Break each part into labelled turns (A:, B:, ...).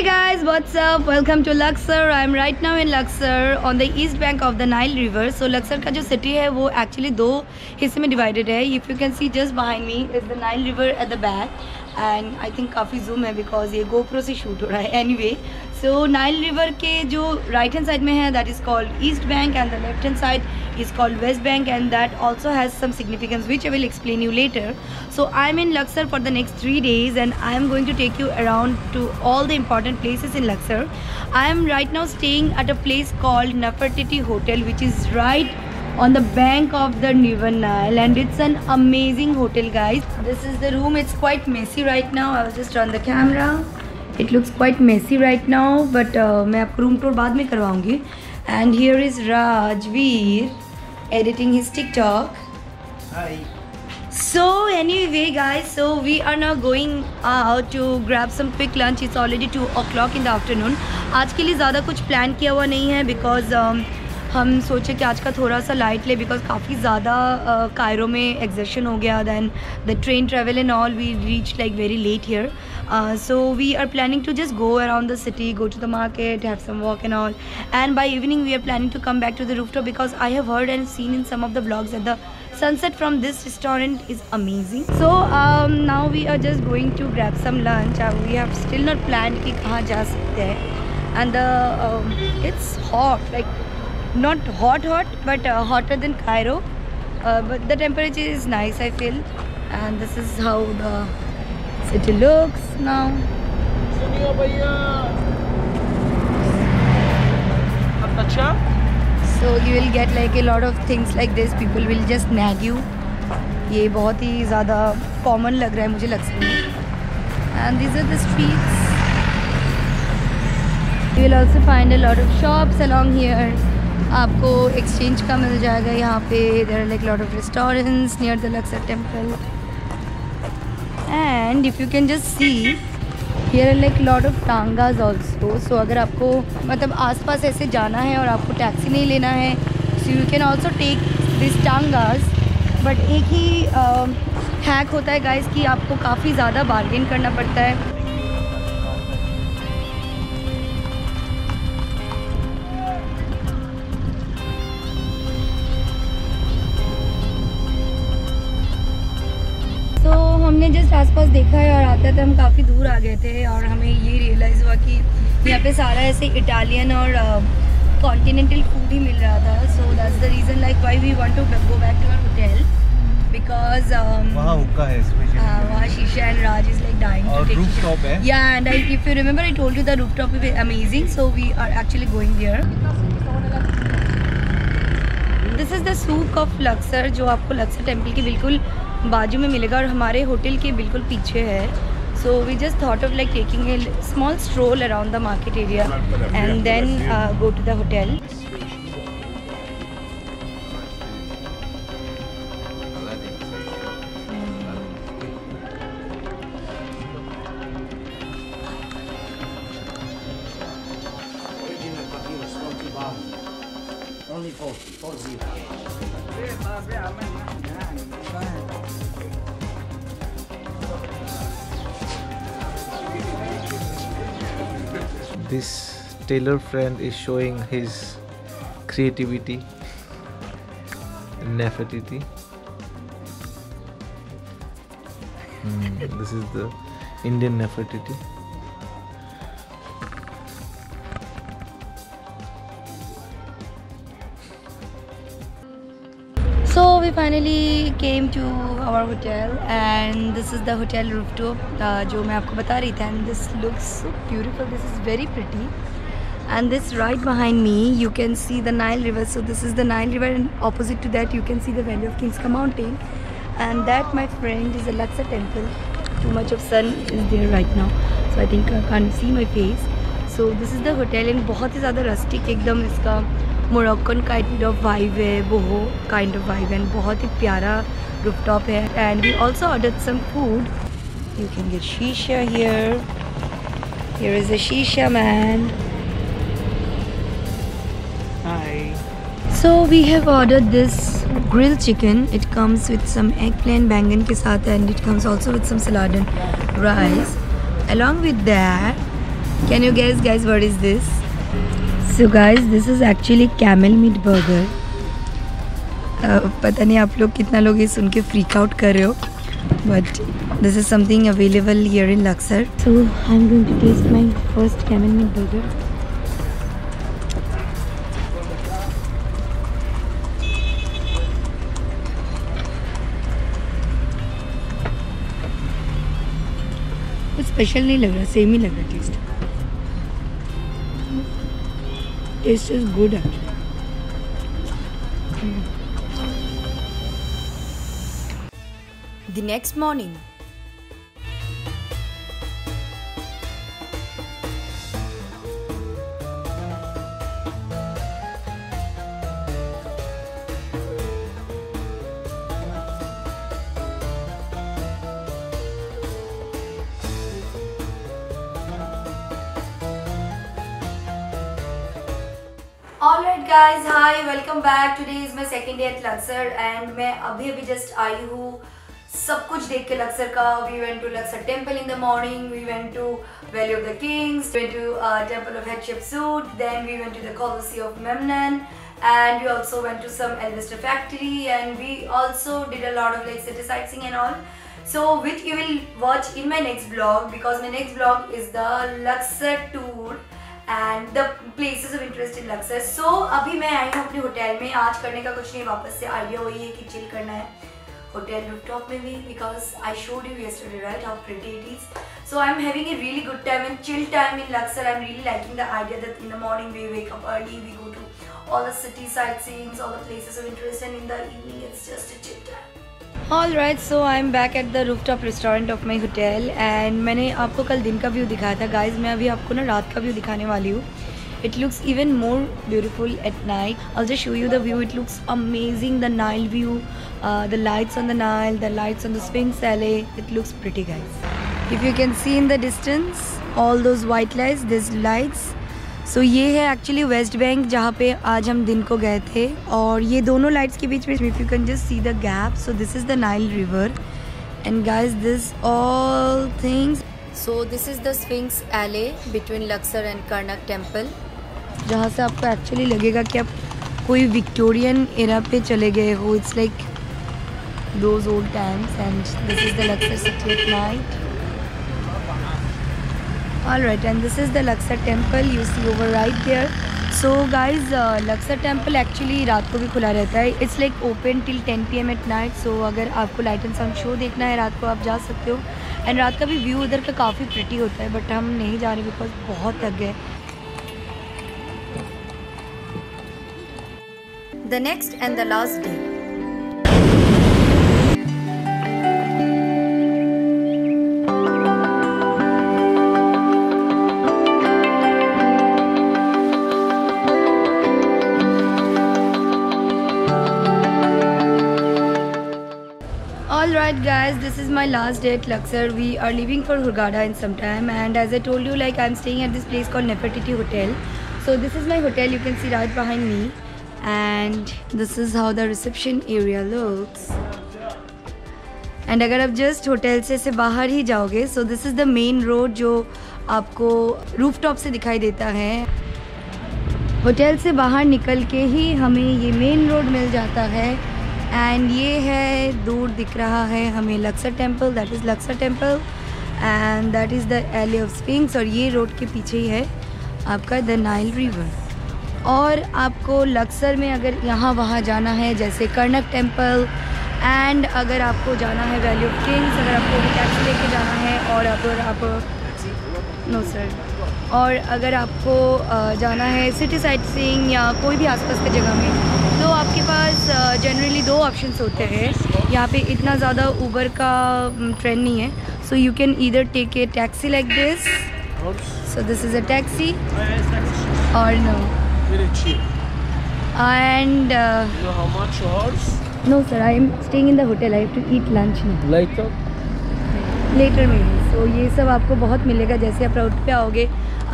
A: guys, what's up? Welcome to Luxor. I'm right now in Luxor on the east bank of the Nile River. So Luxor का जो city है वो actually दो हिस्से में divided है. If you can see just behind me is the Nile River at the back, and I think काफ़ी zoom है because ये GoPro से shoot हो रहा है. Anyway, so Nile River के जो right hand side में है that is called East Bank, and the left hand side is called West Bank, and that also has some significance which I will explain you later. So I'm in Luxor for the next 3 days, and I am going to take you around to all the important places in Luxor. I am right now staying at a place called Nefertiti Hotel, which is right on the bank of the River Nile, and it's an amazing hotel, guys. This is the room. It's quite messy right now. I will just turn the camera. It looks quite messy right now, but मैं आपको room tour बाद में करवाऊँगी. And here is Rajveer editing his TikTok.
B: Hi.
A: So anyway guys, so we are now going out to grab some quick lunch. It's already 2 o'clock in the afternoon. आज के लिए ज़्यादा कुछ plan किया हुआ नहीं है because हम सोचे कि आज का थोड़ा सा लाइट ले because काफ़ी ज़्यादा कायरो में एग्जर्शन हो गया. Then the train travel and all, we reached like very late here. So we are planning to just go around the city, go to the market, have some walk and all. And by evening we are planning to come back to the rooftop because I have heard and seen in some of the vlogs that the sunset from this restaurant is amazing. So now we are just going to grab some lunch. We have still not planned कि कहाँ जा सकते हैं. And it's hot, like not hot but hotter than Cairo, but the temperature is nice, I feel. And this is how the city looks now. So you will get like a lot of things like this. People will just nag you. ये बहुत ही ज़्यादा common लग रहा है मुझे Luxor में. And these are the streets. You will also find a lot of shops along here. आपको exchange का मिल जाएगा यहाँ पे. There are like lot of restaurants near the Luxor temple. And if you can just see, here are like lot of tangas also. So अगर आपको मतलब आसपास ऐसे जाना है और आपको टैक्सी नहीं लेना है, so you can also take these tangas. But एक ही हैक होता है guys कि आपको काफ़ी ज़्यादा बार्गेन करना पड़ता है. हमने जस्ट आसपास देखा है और आते थे हम काफ़ी दूर आ गए थे और हमें ये रियलाइज़ हुआ कि यहाँ पे सारा ऐसे इटालियन और कॉन्टिनेंटल फूड ही मिल रहा था. So that's the reason like why we want to go back to our hotel because
B: वहाँ हुक्का है स्पेशली.
A: वहाँ शीशा and Raj is like dying to take
B: rooftop है.
A: Yeah and if you remember I told you the rooftop is amazing. So we are actually going there. This is the souk of Luxor जो आपको Laksar temple के बिल्कुल बाजू में मिलेगा और हमारे होटल के बिल्कुल पीछे है. So we just thought of like taking a small stroll around the market area and then go to the hotel.
B: This tailor friend is showing his creativity in Nefertiti. This is the Indian Nefertiti.
A: So we finally came to our hotel and this is the hotel rooftop जो मैं आपको बता रही थी. And this looks so beautiful. This is very pretty. And this right behind me you can see the Nile River. So this is the Nile River and opposite to that you can see the Valley of Kings mountain. And that, my friend, is a Luxor temple. Too much of sun is there right now, so I think I can't see my face. So this is the hotel and बहुत ही ज़्यादा rustic एकदम इसका Moroccan kind of vibe है, boho kind of vibe, and बहुत ही प्यारा rooftop है. And we also ordered some food. You can get shisha here. Here is a shisha man.
B: Hi.
A: So we have ordered this grilled chicken. It comes with some eggplant bangan के साथ, and it comes also with some salad and rice. Along with that Can you guys what is this? So guys, this is actually camel meat burger. पता नहीं आप लोग कितना लोग ये सुन के freak out कर रहे हो, but this is something available here in Luxor. So I'm going to taste my first camel meat burger. कुछ स्पेशल नहीं लग रहा, सेम ही लग रहा test. Taste is good actually. The next morning. Alright guys, hi, welcome back. Today is my second day at Luxor and मैं अभी just आई हूँ सब कुछ देख के Luxor का. We went to Luxor Temple in the morning, we went to Valley of the Kings, we went to Temple of Hatshepsut, then we went to the Colosseum of Memnon, and we also went to some Elvester factory, and we also did a lot of like city sightseeing and all. So which you will watch in my next vlog, because my next vlog is the Luxor tour and the places of interest in Luxor. So अभी मैं आई हूँ अपने hotel में. आज करने का कुछ नहीं, वापस से आइडिया वही है कि चिल करना है होटल रूफटॉप में भी, because I showed you yesterday right how pretty it is. So I'm having a really good time and chill time in Luxor. I'm really liking the idea that in the morning we wake up early, we go to all the city sightseeing, all the places of interest, and in the evening it's just a chill time. Alright, so I'm back at the rooftop restaurant of my hotel and मैंने आपको कल दिन का view दिखाया था guys. मैं अभी आपको ना रात का व्यू दिखाने वाली हूँ. It looks even more beautiful at night. I'll just show you the view. It looks amazing. The Nile view, the lights on the Nile, the lights on the Sphinx Alley. It looks pretty guys. If you can see in the distance, all those white lights, these lights. So ये है actually West Bank जहाँ पे आज हम दिन को गए थे, और ये दोनों lights के बीच में if you can just see the gap. So this is the Nile River, and guys this all things. So this is the Sphinx Alley between Luxor and Karnak Temple, जहाँ से आपको actually लगेगा कि आप कोई Victorian era पे चले गए हो. It's like those old times, and this is the Luxor city at night. Alright, and this is the Luxor temple you see over right there. So guys, Luxor temple actually रात को भी खुला रहता है. It's like open till 10 PM at night. So अगर आपको light and sound show देखना है रात को, आप जा सकते हो. एंड रात का भी व्यू उधर का काफ़ी प्रिटी होता है, बट हम नहीं जा रहे बिकॉज बहुत थक गए. The next and the last day. Alright guys, this is my last day at Luxor. We are leaving for Hurghada in some time, and as I told you, like I'm staying at this place called Nefertiti Hotel. So this is my hotel, you can see right behind me, and this is how the reception area looks. And अगर आप just hotel से बाहर ही जाओगे, so this is the main road जो आपको rooftop से दिखाई देता है. होटल से बाहर निकल के ही हमें ये मेन रोड मिल जाता है, एंड ये है दूर दिख रहा है हमें Laksar temple. That is Laksar temple, and that is the एले ऑफ स्फिंक्स. और ये रोड के पीछे ही है आपका द नाइल रिवर. और आपको लक्सर में अगर यहाँ वहाँ जाना है, जैसे कर्नक टेम्पल, एंड अगर आपको जाना है वैली ऑफ किंग्स, अगर आपको टैक्सी लेके जाना है, और अगर आप नो सर, और अगर आपको जाना है सिटी साइट सीइंग या कोई भी आसपास की जगह में, तो आपके पास जनरली दो ऑप्शंस होते हैं. यहाँ पे इतना ज़्यादा ऊबर का ट्रेंड नहीं है. So you can either take a taxi like this. So this is a taxi और no. And
C: you know how much horse?
A: No sir, I am staying in the hotel. I have to eat lunch now.
C: Later?
A: Later maybe. So ये सब आपको बहुत मिलेगा. जैसे आप road पे आओगे,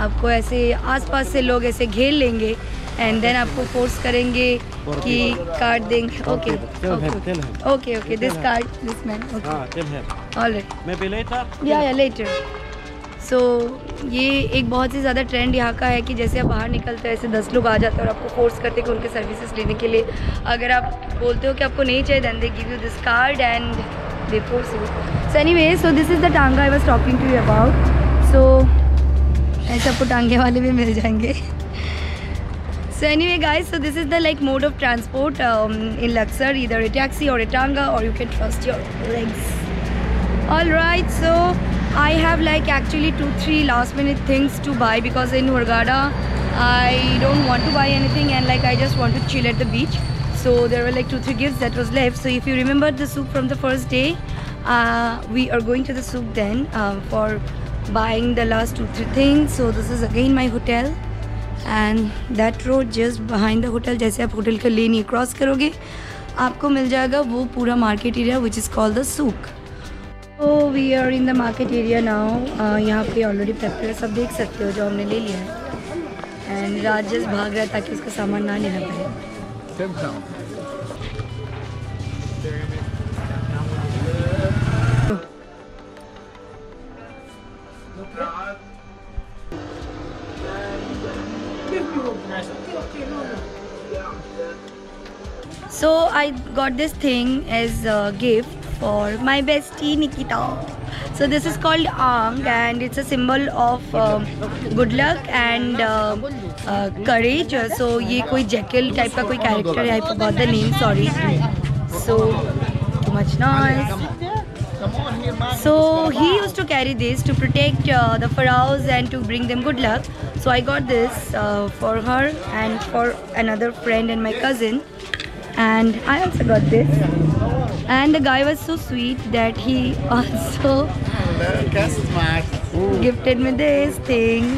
A: आपको ऐसे आसपास से लोग ऐसे घेर लेंगे, एंड देन आपको फोर्स करेंगे कि कार्ड देंगे. Okay okay okay, this card, this man. Okay,
C: Tell him.
A: Alright.
C: Maybe later?
A: या लेटर. सो ये एक बहुत ही ज़्यादा ट्रेंड यहाँ का है कि जैसे आप बाहर निकलते हैं ऐसे 10 लोग आ जाते हैं और आपको फोर्स करते हैं कि उनके सर्विसेज लेने के लिए। अगर आप बोलते हो कि आपको नहीं चाहिए, then they give you this card and they force you. So anyway, so this is the tonga I was talking to you about. सो ऐसे आपको टांगे वाले भी मिल जाएंगे। So anyway guys, so this is the like mode of transport in Luxor, either a taxi or a tanga, or you can trust your legs. Alright, so I have like actually 2-3 last minute things to buy because in Hurghada I don't want to buy anything and like I just want to chill at the beach. So there were like 2-3 gifts that was left. So if you remember the souk from the first day, we are going to the souk then for buying the last 2-3 things. So this is again my hotel. And that road just behind the hotel. जैसे आप hotel का लेन ये cross करोगे आपको मिल जाएगा वो पूरा market area which is called the souk. तो we are in the market area now. यहाँ पे ऑलरेडी पेपर सब देख सकते हो जो हमने ले लिया है। एंड राज जस्ट भाग रहा है ताकि उसका सामान ना लेना पड़े। So I got this thing as a gift for my bestie Nikita. So this is called Ang and it's a symbol of good luck and courage. So ये कोई Jekyll type का कोई character है, I forgot the name, sorry. So too much noise. So he used to carry this to protect the pharaohs and to bring them good luck. So I got this for her and for another friend and my cousin. And I also got this. And the guy was so sweet that he also gifted me this thing.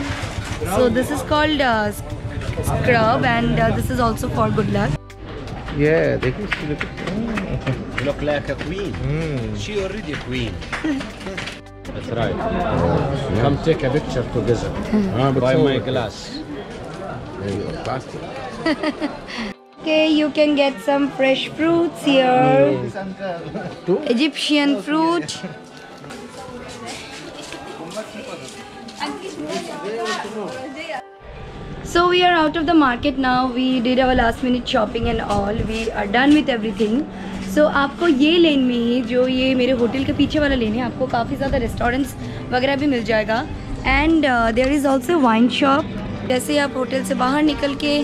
A: So this is called scrub and this is also for good luck.
B: Yeah, they can see
C: You look like a queen. She already a queen. That's right. Come take a picture together. By my glass.
A: Okay, you can get some fresh fruits here. Egyptian fruit. So we are out of the market now. We did our last minute shopping and all. We are done with everything. So आपको ये लेन में ही जो ये मेरे hotel के पीछे वाला लेन है आपको काफ़ी ज़्यादा रेस्टोरेंट्स वगैरह भी मिल जाएगा। And there is also wine shop. जैसे आप होटल से बाहर निकल के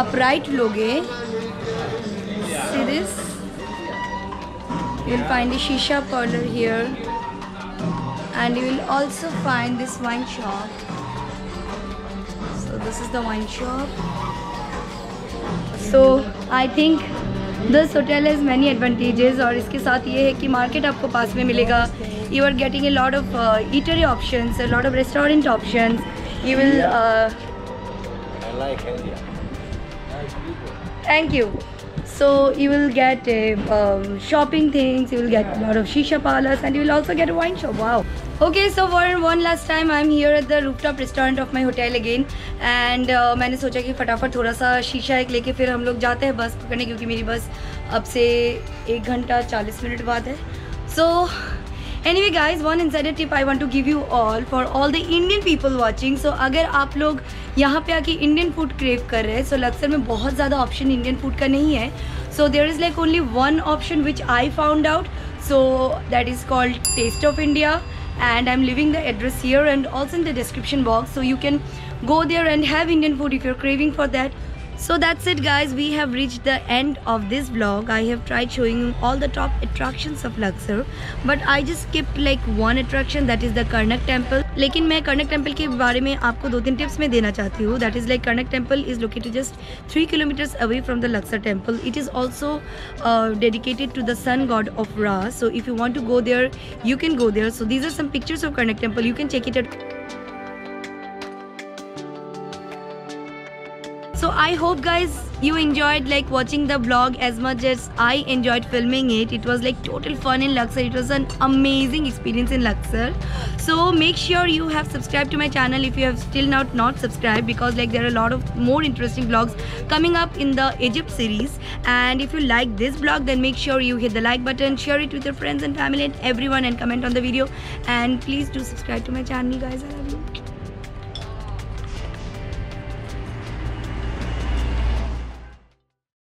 A: आप राइट लोगे, see this, you will find a shisha parlor here and you will also find this wine shop. So this is the wine shop. So I think this hotel has many advantages और इसके साथ ये है कि market आपको पास में मिलेगा। You are getting a lot of eatery options, a lot of restaurant options. You will
C: I like India.
A: Thank you. So you will get shopping things, you will get a lot of shisha parlors and you will also get a wine shop. Wow. Okay, so for one last time I'm here at the rooftop restaurant of my hotel again and मैंने सोचा कि फटाफट थोड़ा सा शीशा एक लेके फिर हम लोग जाते हैं बस पकड़ने क्योंकि मेरी बस अब से 1 घंटा 40 मिनट बाद है। So anyway guys, one insider tip I want to give you all for all the Indian people watching. So अगर आप लोग यहाँ पे आके इंडियन फूड क्रेव कर रहे हैं so लक्सर में बहुत ज़्यादा ऑप्शन इंडियन फूड का नहीं है। So there is like only one option which I found out, so that is called Taste of India and I'm leaving the address here and also in the description box, so you can go there and have Indian food if you're craving for that. So that's it guys, we have reached the end of this vlog. I have tried showing you all the top attractions of Luxor, but I just skipped like one attraction, that is the Karnak temple. लेकिन मैं कर्नक temple के बारे में आपको 2-3 tips में देना चाहती हूँ. That is like Karnak temple is located just 3 kilometers away from the Luxor temple. It is also dedicated to the sun god of Ra. So if you want to go there, you can go there. So these are some pictures of Karnak temple. You can check it out. So I I hope guys you enjoyed like watching the vlog as much as I enjoyed filming it. It was like total fun in Luxor. It was an amazing experience in Luxor. So make sure you have subscribed to my channel if you have still not subscribed, because like there are a lot of more interesting vlogs coming up in the Egypt series. And if you like this vlog, then make sure you hit the like button, share it with your friends and family and everyone, and comment on the video. And please do subscribe to my channel guys. I love you.